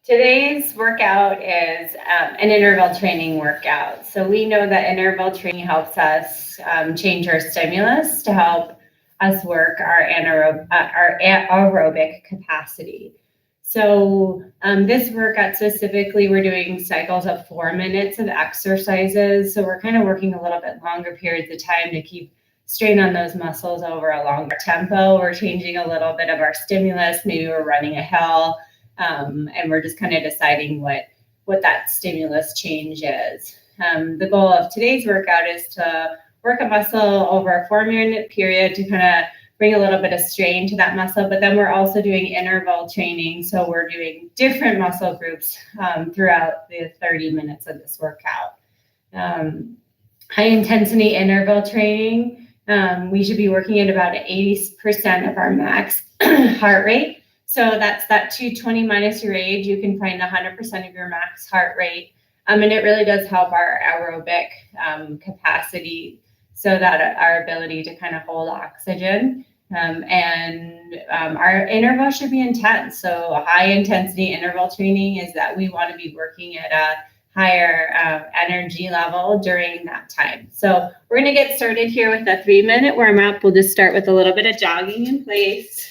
Today's workout is an interval training workout. So we know that interval training helps us change our stimulus to help us work our aerobic capacity. So this workout specifically, we're doing cycles of 4 minutes of exercises. So we're kind of working a little bit longer periods of time to keep strain on those muscles over a longer tempo. We're changing a little bit of our stimulus. Maybe we're running a hill. And we're just kind of deciding what that stimulus change is. The goal of today's workout is to work a muscle over a 4-minute period to kind of bring a little bit of strain to that muscle, but then we're also doing interval training. So we're doing different muscle groups throughout the 30 minutes of this workout. High intensity interval training, we should be working at about 80% of our max heart rate. So that's that 220 minus your age. You can find 100% of your max heart rate. And it really does help our aerobic capacity, so that our ability to kind of hold oxygen. Our interval should be intense. So a high intensity interval training is that we want to be working at a higher energy level during that time. So we're going to get started here with a 3-minute warm up. We'll just start with a little bit of jogging in place.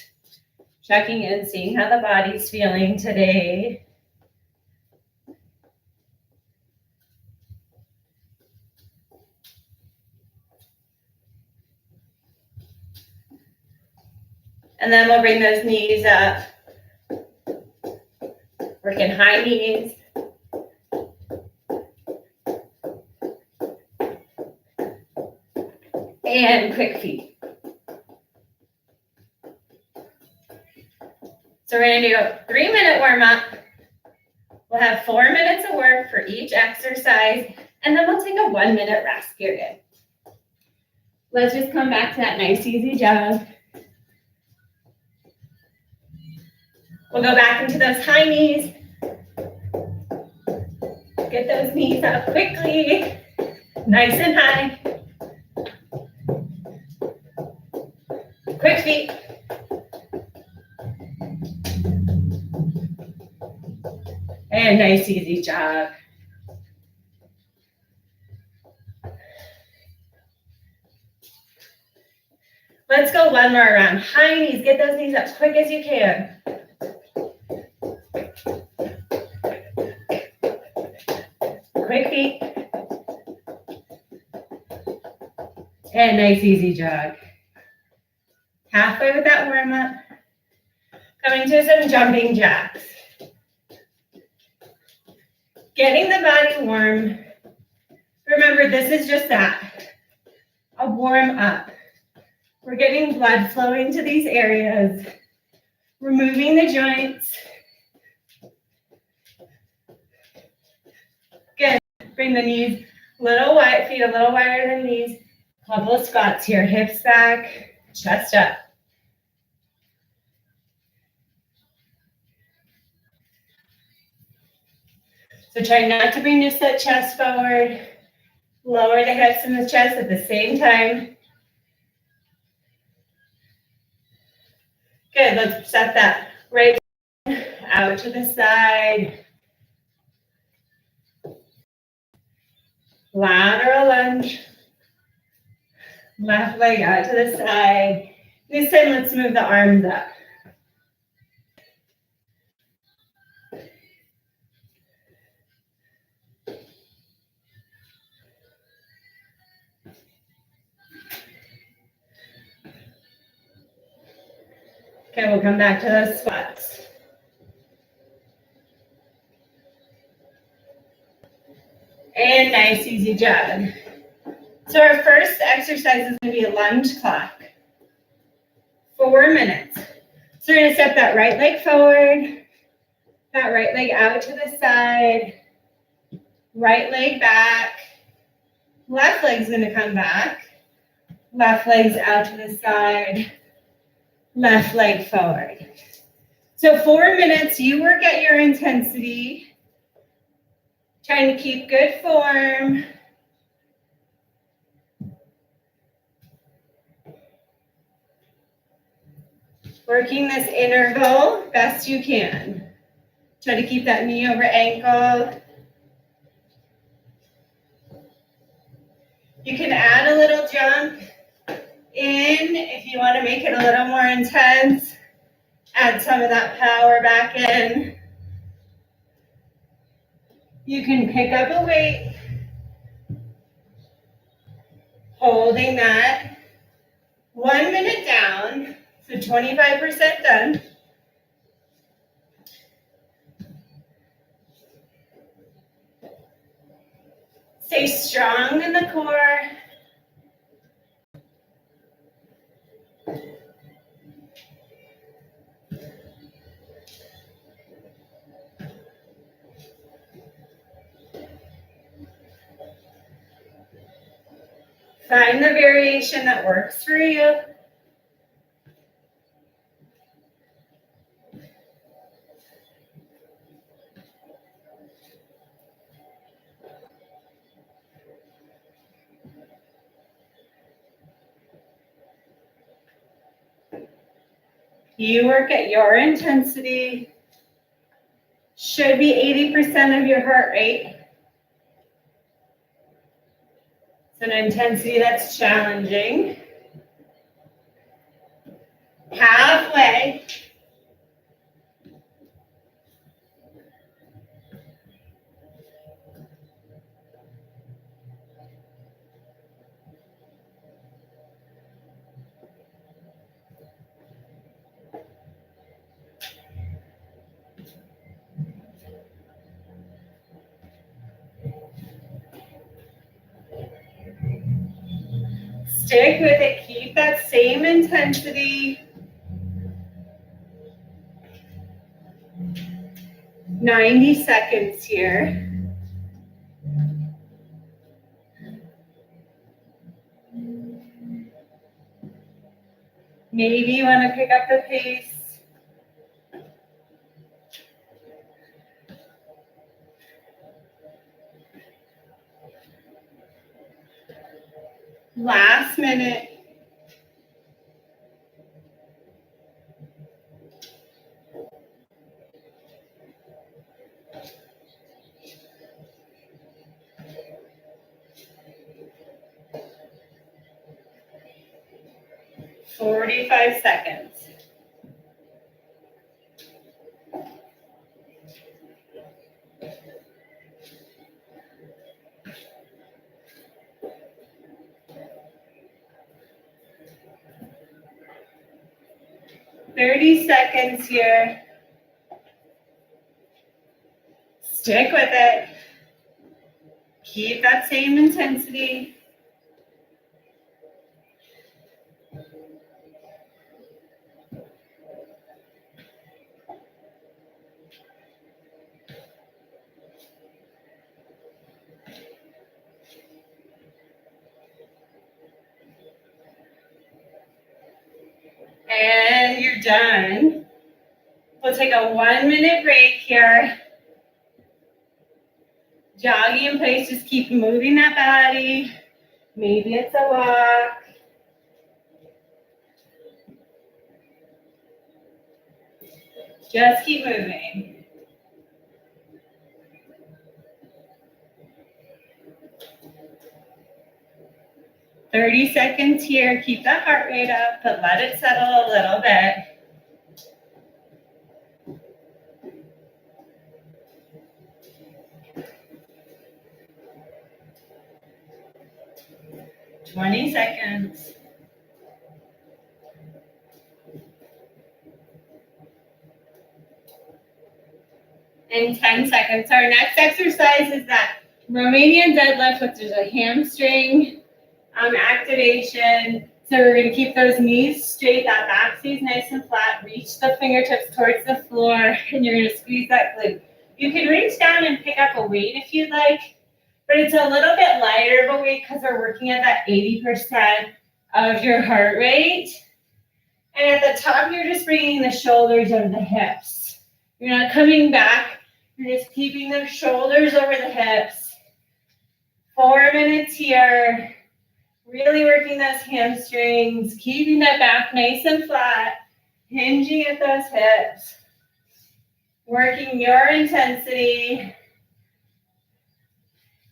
Checking in, seeing how the body's feeling today. And then we'll bring those knees up. Working high knees. And quick feet. So we're going to do a 3-minute warm up. We'll have 4 minutes of work for each exercise, and then we'll take a 1-minute rest period. Let's just come back to that nice easy jog. We'll go back into those high knees. Get those knees up quickly, nice and high. Quick feet. And nice easy jog. Let's go one more round. High knees, get those knees up quick as you can. Quick feet. And nice easy jog. Halfway with that warm up. Coming to some jumping jacks. Getting the body warm. Remember, this is just that, a warm up. We're getting blood flowing to these areas. We're moving the joints. Good. Bring the knees a little wide, feet a little wider than knees. Couple of squats here, hips back, chest up. So try not to bring just that chest forward. Lower the hips and the chest at the same time. Good, let's set that right out to the side. Lateral lunge. Left leg out to the side. This time, let's move the arms up. Okay, we'll come back to those squats. And nice, easy jog. So our first exercise is going to be a lunge clock. 4 minutes. So we're going to step that right leg forward, that right leg out to the side, right leg back, left leg's going to come back, left leg's out to the side, left leg forward. So 4 minutes, you work at your intensity, trying to keep good form. Working this interval best you can. Try to keep that knee over ankle. You can add a little jump in if you want to make it a little more intense. Add some of that power back in. You can pick up a weight, holding that. 1 minute down, so 25% done. Stay strong in the core. Find the variation that works for you. You work at your intensity. Should be 80% of your heart rate. It's an intensity that's challenging. Halfway. Stick with it. Keep that same intensity. 90 seconds here. Maybe you want to pick up the pace. Last minute. "45 seconds. "30 seconds here. Stick with it. Keep that same intensity. And you're done. We'll take a 1 minute break here. Jogging in place, just keep moving that body. Maybe it's a walk. Just keep moving. "30 seconds here. Keep that heart rate up, but let it settle a little bit. "20 seconds. And 10 seconds. Our next exercise is that Romanian deadlift, which is a hamstring activation. So we're going to keep those knees straight, that back stays nice and flat. Reach the fingertips towards the floor, and you're going to squeeze that glute. You can reach down and pick up a weight if you'd like, but it's a little bit lighter of a weight because we're working at that 80% of your heart rate. And at the top, you're just bringing the shoulders over the hips. You're not coming back. You're just keeping the shoulders over the hips. 4 minutes here. Really working those hamstrings, keeping that back nice and flat, hinging at those hips. Working your intensity,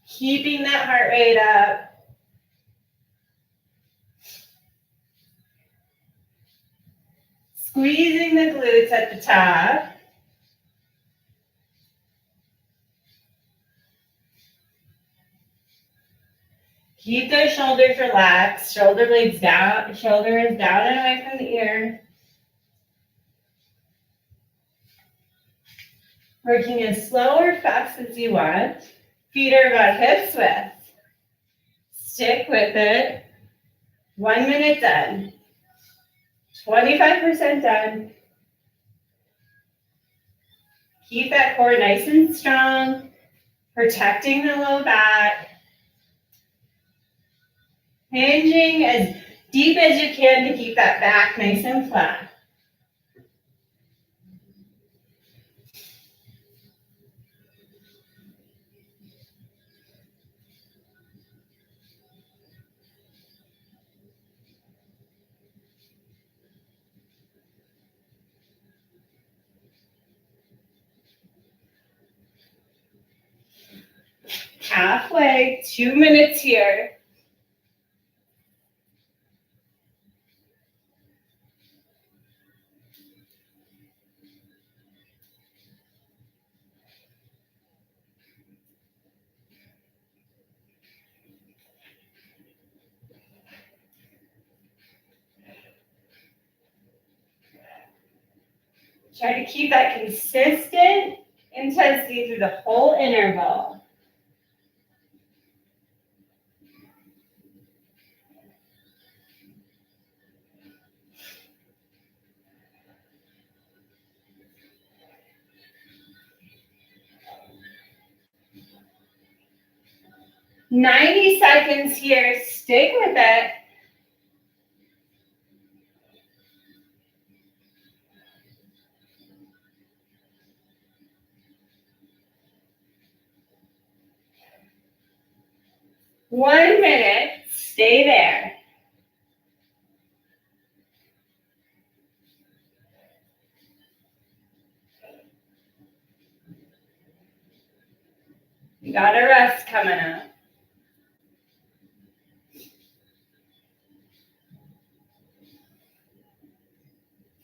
keeping that heart rate up. Squeezing the glutes at the top. Keep those shoulders relaxed, shoulder blades down, shoulders down and away from the ear. Working as slow or fast as you want. Feet are about hips width. Stick with it. 1 minute done. 25% done. Keep that core nice and strong, protecting the low back. Hinging as deep as you can to keep that back nice and flat. Halfway, 2 minutes here. Try to keep that consistent intensity through the whole interval. "90 seconds here, stick with it. "1 minute, stay there. You got a rest coming up.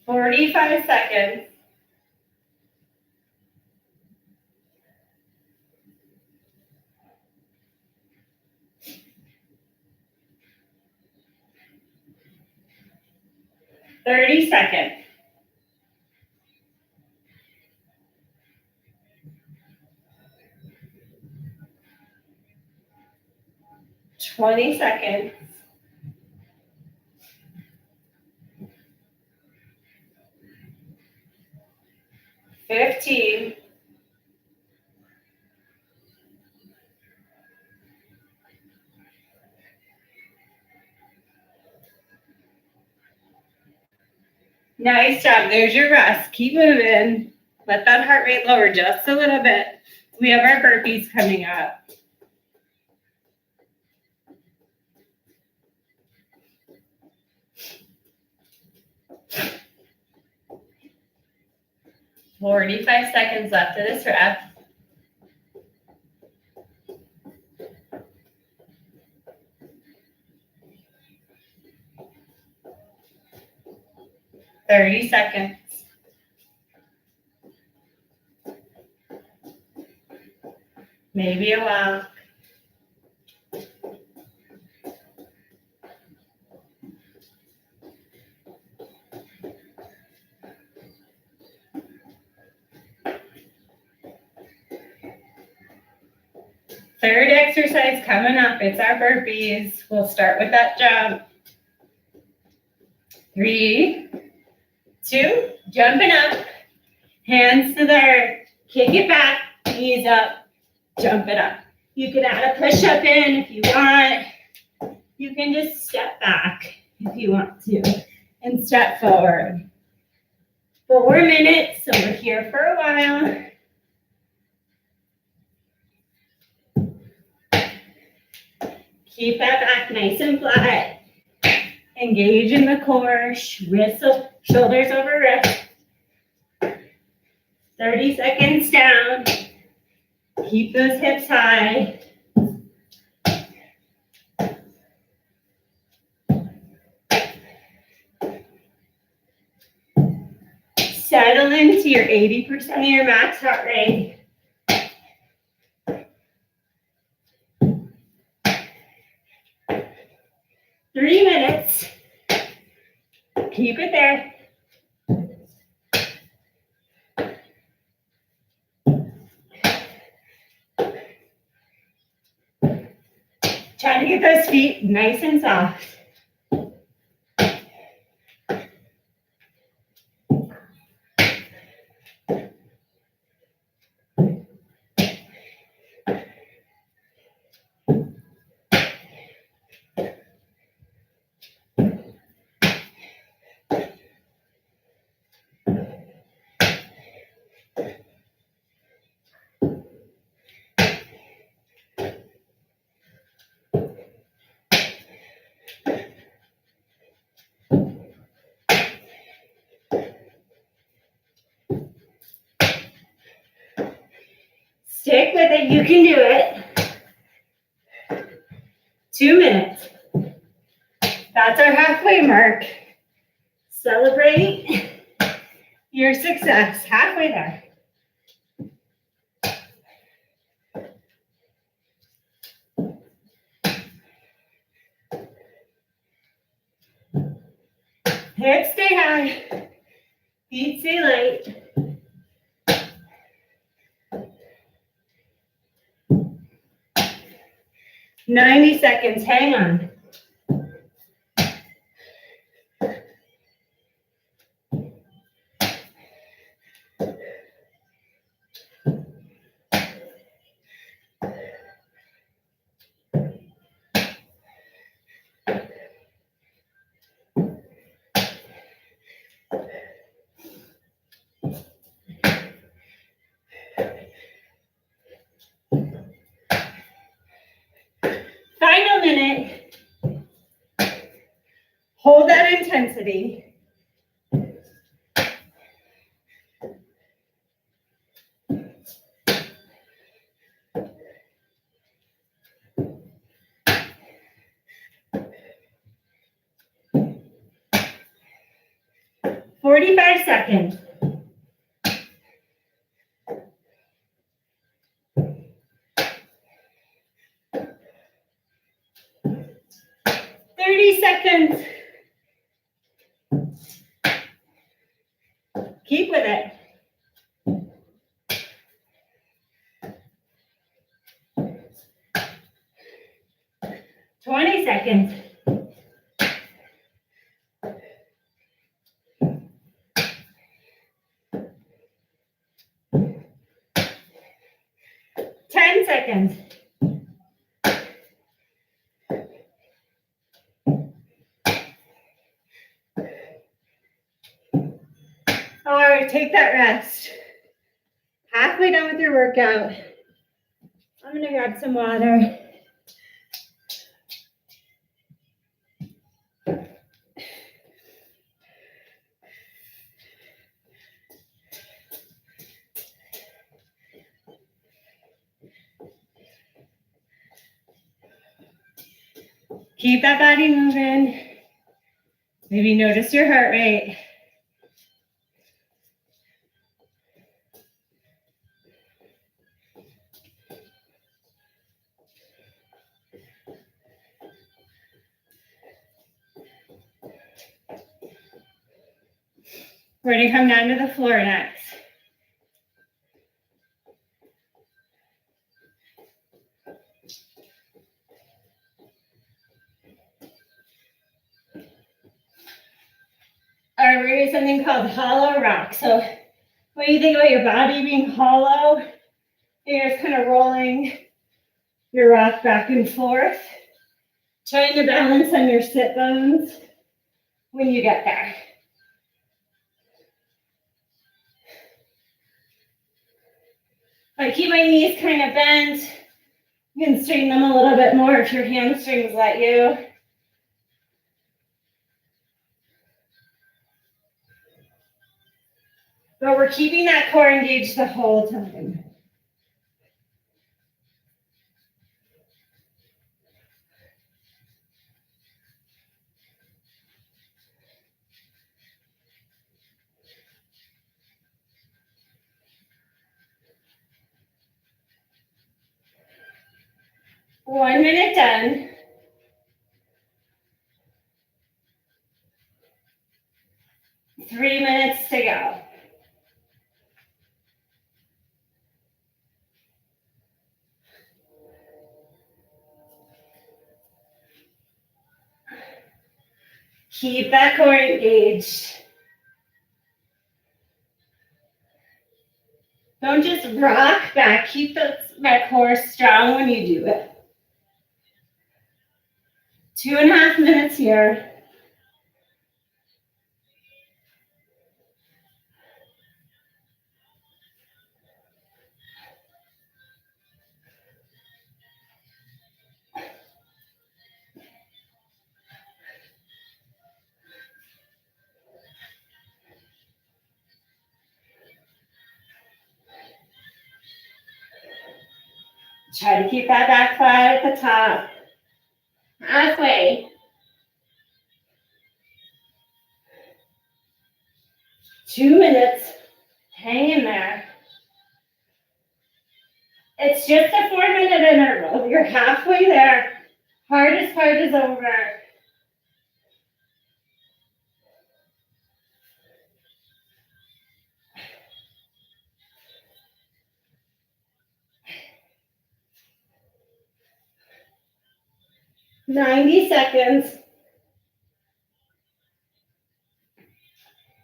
45 seconds. "30 seconds. 20 seconds. 15. 'Nice job. There's your rest. Keep moving. Let that heart rate lower just a little bit. We have our burpees coming up. "45 seconds left of this rep. "30 seconds. Maybe a walk. Third exercise coming up. It's our burpees. We'll start with that jump. 3, 2, jumping up. Hands to the earth. Kick it back. Knees up. Jump it up. You can add a push-up in if you want. You can just step back if you want to and step forward. 4 minutes, so we're here for a while. Keep that back nice and flat. Engage in the core, wrist, shoulders over wrist. 30 seconds down. Keep those hips high. Settle into your 80% of your max heart rate. Three minutes. Keep it there. Try to get those feet nice and soft. Stick with it, you can do it. 2 minutes. That's our halfway mark. Celebrate your success. Halfway there. Hips stay high. Feet stay light. "90 seconds, hang on. Final minute. Hold that intensity. "45 seconds. Seconds. Keep with it. "20 seconds. "10 seconds. All right, take that rest. Halfway done with your workout. I'm gonna grab some water. Keep that body moving. Maybe notice your heart rate. We're gonna come down to the floor next. All right, we're gonna do something called hollow rock. So when you think about your body being hollow, you're just kind of rolling your rock back and forth, trying to balance on your sit bones when you get there. I keep my knees kind of bent. You can straighten them a little bit more if your hamstrings let you. But we're We're keeping that core engaged the whole time. One minute done. Three minutes to go. Keep that core engaged. Don't just rock back. Keep that core strong when you do it. 2.5 minutes here. Try to keep that back flat at the top. Halfway. 2 minutes. Hang in there. It's just a 4-minute interval. You're halfway there. Hardest part is over. "90 seconds.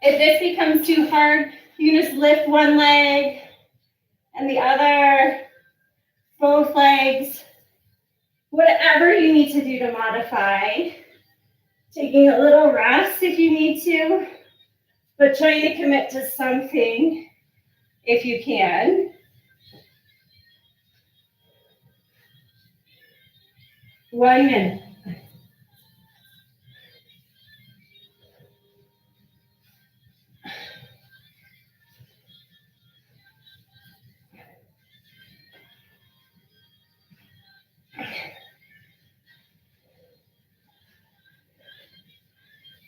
If this becomes too hard, you can just lift one leg and the other, both legs, whatever you need to do to modify. Taking a little rest if you need to, but trying to commit to something if you can. 1 minute.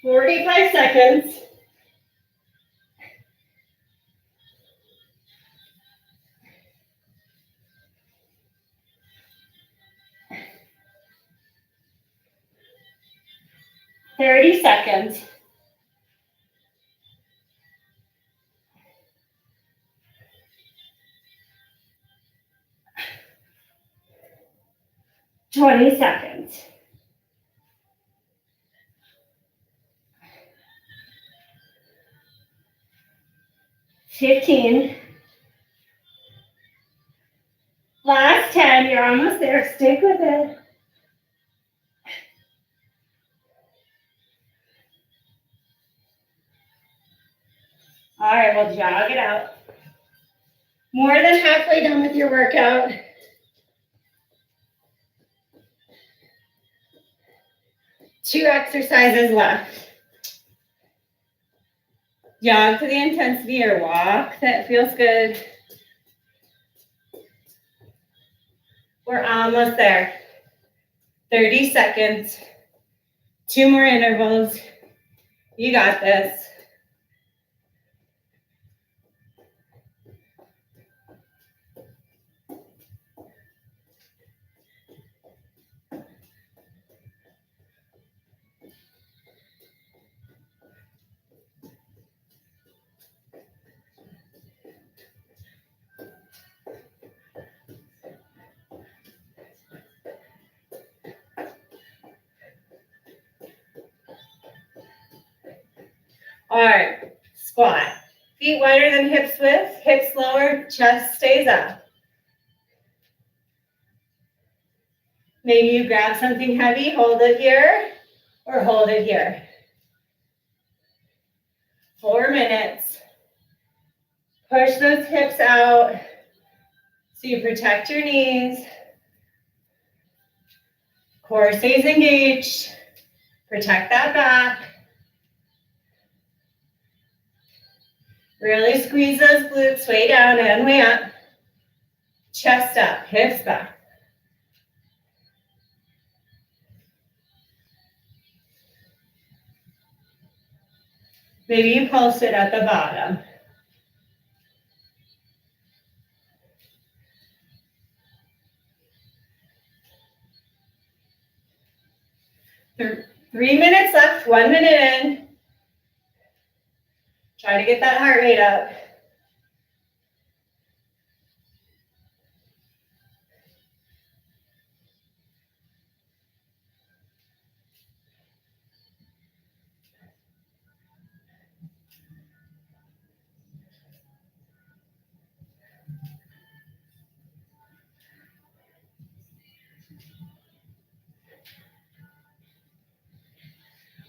"45 seconds. "30 seconds. "20 seconds. 15. Last 10. You're almost there. Stick with it. All right, we'll jog it out. More than halfway done with your workout. Two exercises left. Jog to the intensity or walk. That feels good. We're almost there. 30 seconds. 2 more intervals. You got this. All right, squat. Feet wider than hips width, hips lower, chest stays up. Maybe you grab something heavy, hold it here, or hold it here. 4 minutes. Push those hips out so you protect your knees. Core stays engaged. Protect that back. Really squeeze those glutes way down and way up. Chest up, hips back. Maybe you pulse it at the bottom. Three minutes left, 1 minute in. Try to get that heart rate up.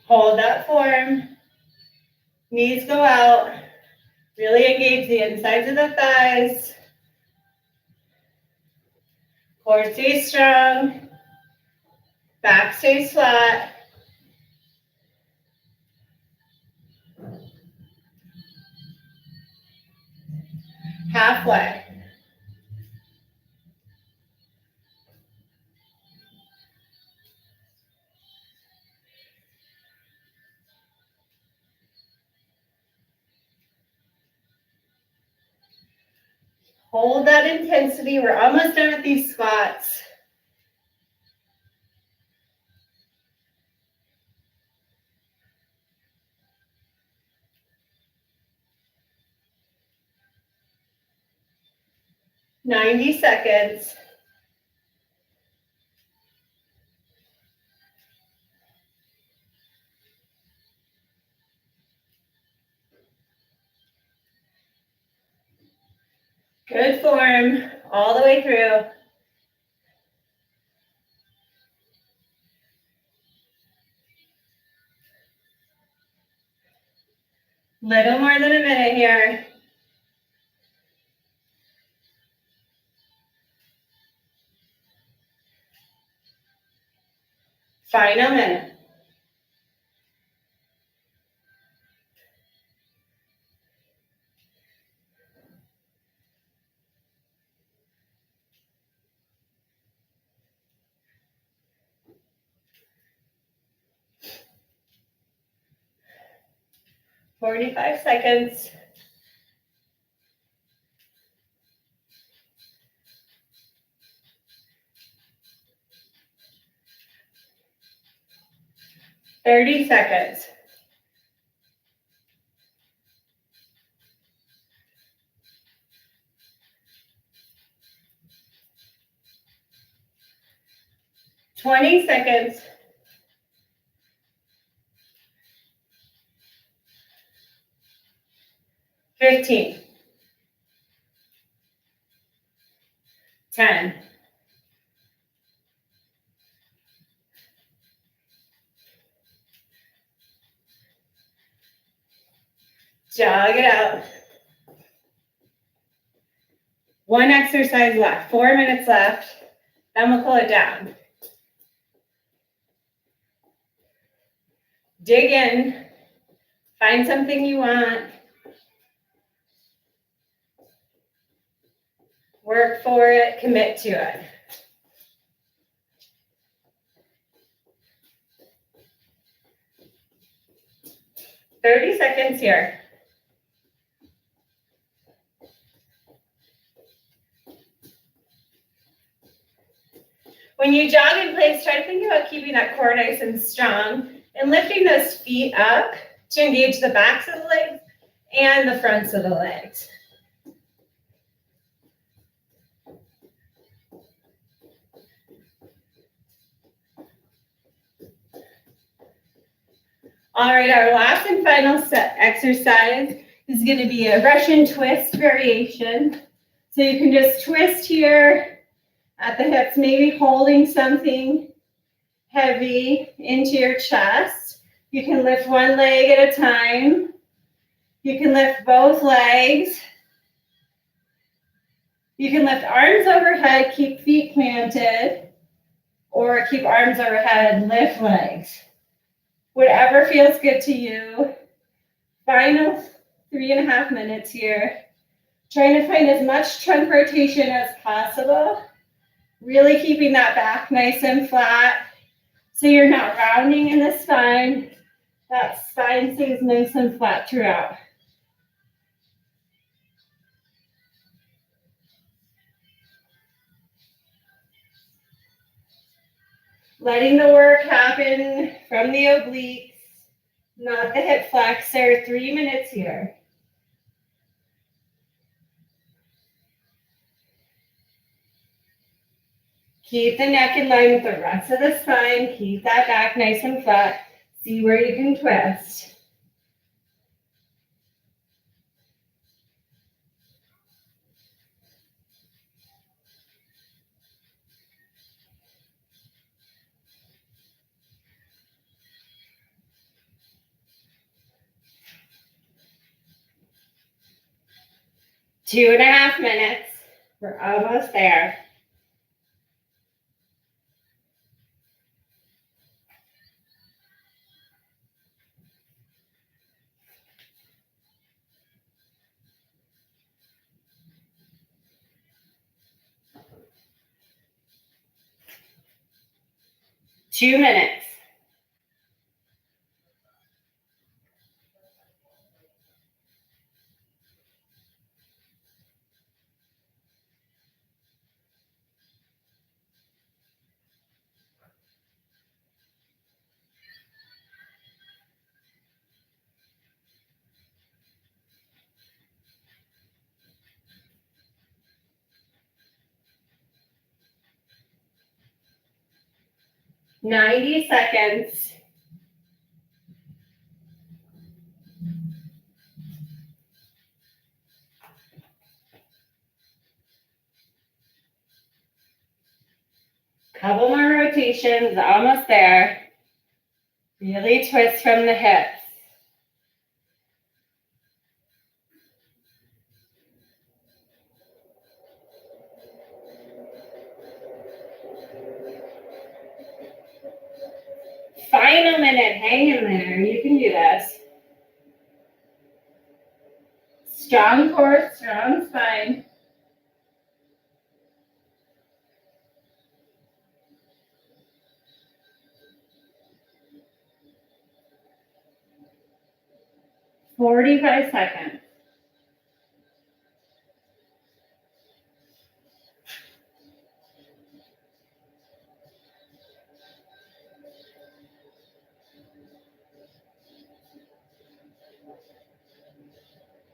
Hold that form. Knees go out. Really engage the insides of the thighs. Core stays strong. Back stays flat. Halfway. Hold that intensity. We're almost done with these squats. "90 seconds. Good form all the way through. Little more than a minute here. Final minute. "45 seconds. "30 seconds. "20 seconds. 15. 10. 'Jog it out. One exercise left. 4 minutes left. Then we'll cool it down. Dig in. Find something you want. Work for it. Commit to it. "30 seconds here. When you jog in place, try to think about keeping that core nice and strong and lifting those feet up to engage the backs of the legs and the fronts of the legs. All right, our last and final set exercise is going to be a Russian twist variation. So you can just twist here at the hips, maybe holding something heavy into your chest. You can lift one leg at a time. You can lift both legs. You can lift arms overhead, keep feet planted, or keep arms overhead, lift legs. Whatever feels good to you. Final 3.5 minutes here. Trying to find as much trunk rotation as possible. Really keeping that back nice and flat so you're not rounding in the spine. That spine stays nice and flat throughout. Letting the work happen from the obliques, not the hip flexor. 3 minutes here. Keep the neck in line with the rest of the spine. Keep that back nice and flat. See where you can twist. Two and a half minutes. We're almost there. Two minutes. $90 seconds. Couple more rotations, almost there. Really twist from the hips. Final minute, hang in there. You can do this. Strong core, strong spine. $45 seconds.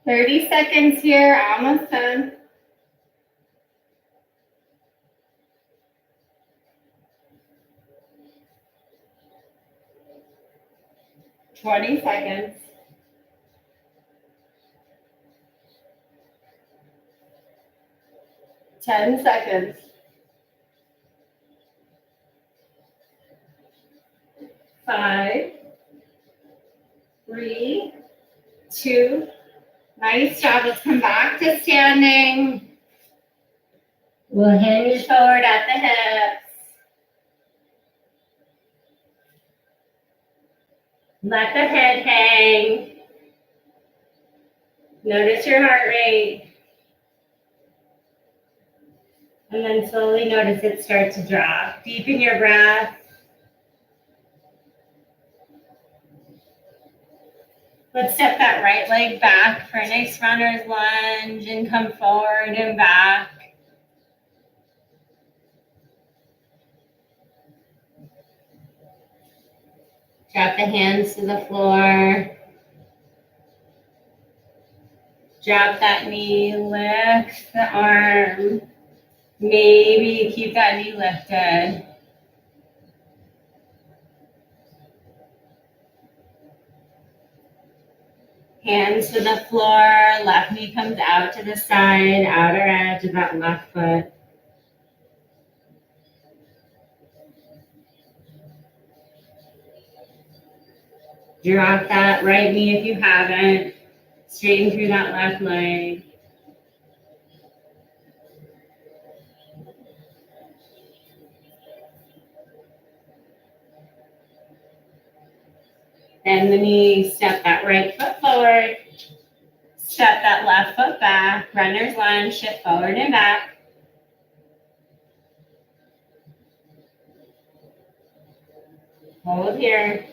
$30 seconds here, almost done. $20 seconds. 10 seconds. 5, 3, 2. Nice job. Let's come back to standing. We'll hinge forward at the hips. Let the head hang. Notice your heart rate. And then slowly notice it start to drop. Deepen your breath. Let's step that right leg back for a nice runner's lunge and come forward and back. Drop the hands to the floor. Drop that knee, lift the arm. Maybe keep that knee lifted. Hands to the floor, left knee comes out to the side, outer edge of that left foot. Drop that right knee if you haven't. Straighten through that left leg. Bend the knee, step that right foot forward. step that left foot back, runner's lunge, shift forward and back. Hold here.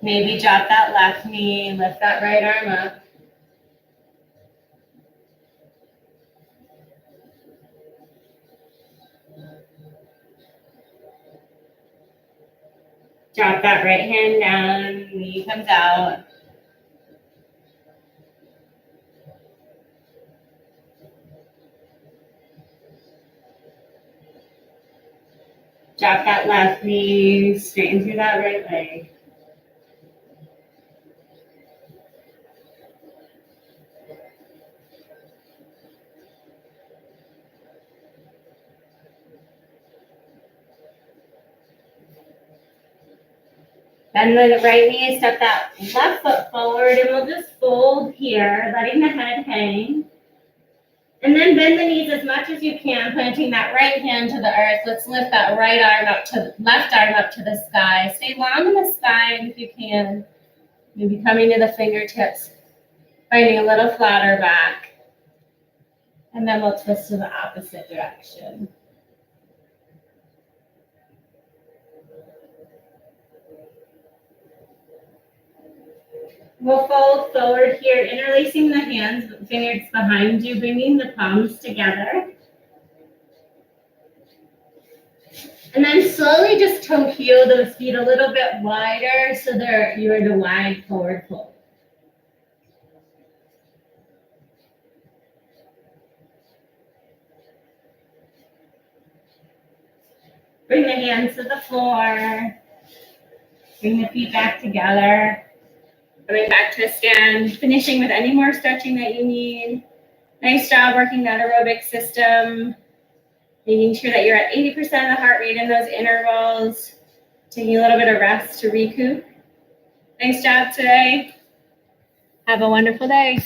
Maybe drop that left knee, lift that right arm up. Drop that right hand down, knee comes out. Drop that left knee, straighten through that right leg. Then with the right knee, step that left foot forward, and we'll just fold here, letting the head hang. And then bend the knees as much as you can, planting that right hand to the earth. Let's lift that right arm up to left arm up to the sky. Stay long in the spine if you can. Maybe coming to the fingertips, finding a little flatter back. And then we'll twist to the opposite direction. We'll fold forward here, interlacing the hands, fingers behind you, bringing the palms together. And then slowly just toe heel those feet a little bit wider so you're in a wide forward fold. Bring the hands to the floor. Bring the feet back together. Coming back to a stand, finishing with any more stretching that you need. Nice job working that aerobic system. Making sure that you're at 80% of the heart rate in those intervals. Taking a little bit of rest to recoup. Nice job today. Have a wonderful day.